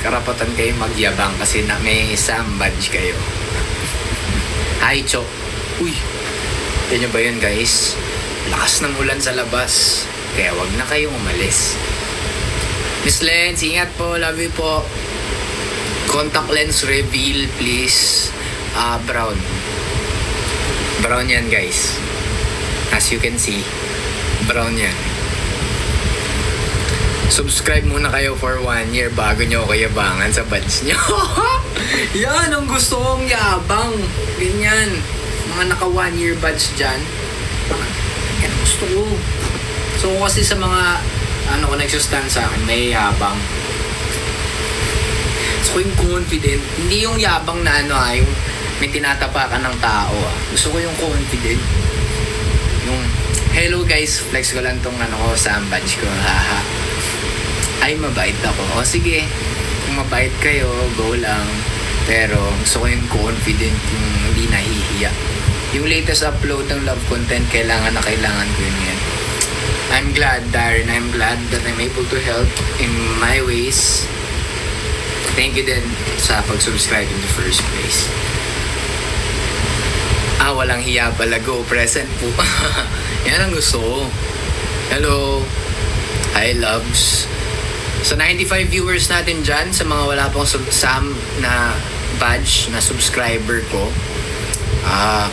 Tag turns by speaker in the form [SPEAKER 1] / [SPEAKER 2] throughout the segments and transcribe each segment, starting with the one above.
[SPEAKER 1] karapatan kayo magyabang kasi na may Sam badge kayo. Hi, Cho. Uy, yan nyo ba yun, guys? Lakas ng ulan sa labas. Kaya wag na kayong umalis. Miss Lens, ingat po. Love you po. Contact lens reveal, please. Brown. Brown yan, guys. As you can see, brown yan. Subscribe muna kayo for 1 year bago nyo kayabangan sa badge nyo. Yan ang gusto kong yabang. Ganyan. Mga naka 1 year badge dyan. Yan ang gusto ko. So kasi sa mga ko nagsustand sa akin, may yabang. So yung confident. Hindi yung yabang na yung may tinatapakan ng tao. Gusto ko yung confident. Yung, hello guys, flex ko lang tong ko sa badge ko. Haha. Ay, mabait ako. O sige, kung mabait kayo, go lang. Pero gusto ko yung confident, yung hindi nahihiya. Yung latest upload ng love content, kailangan ko yun yan. I'm glad, Darren. I'm glad that I'm able to help in my ways. Thank you din sa pag-subscribe in the first place. Walang hiya pala. Go, present po. Yan ang gusto ko. Hello. Hi, loves. Sa 95 viewers natin dyan, sa mga wala pang Sam na badge na subscriber ko,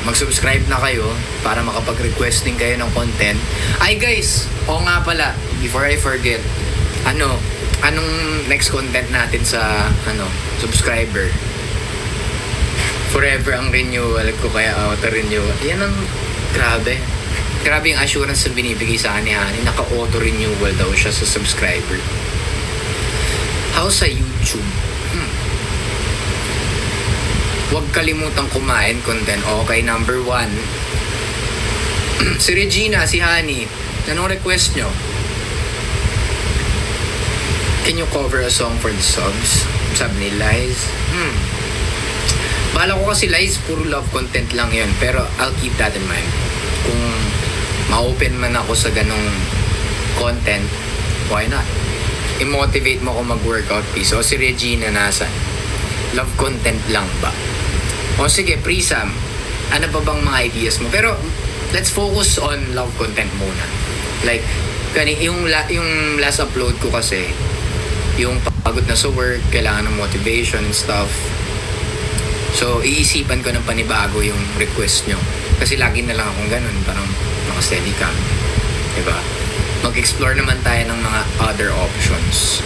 [SPEAKER 1] mag-subscribe na kayo para makapag-request din kayo ng content. Ay guys, nga pala, before I forget, anong next content natin sa subscriber? Forever ang renewal ko, kaya auto-renewal. Yan ang grabe. Grabe yung assurance na binibigay sa akin ni Hani. Naka-auto-renewal daw siya sa subscriber. How sa YouTube? Huwag kalimutang kumain content. Okay, number 1. Si Regina, si Hani, anong request nyo? Can you cover a song for the subs? Sabi ni Liz. Bala ko kasi Liz, puro love content lang yun. Pero I'll keep that in mind. Kung ma-open man ako sa ganong content, why not? I-motivate mo ako mag-workout, please. O si Regina, nasa love content lang ba? O sige, Prisam, ano pa bang mga ideas mo? Pero let's focus on love content muna. Like, yung last upload ko kasi, yung pagod na sa work, kailangan ng motivation and stuff. So, iisipan ko ng panibago yung request nyo. Kasi lagi na lang akong ganun, parang naka-steady cam. Diba? Mag-explore naman tayo ng mga other options.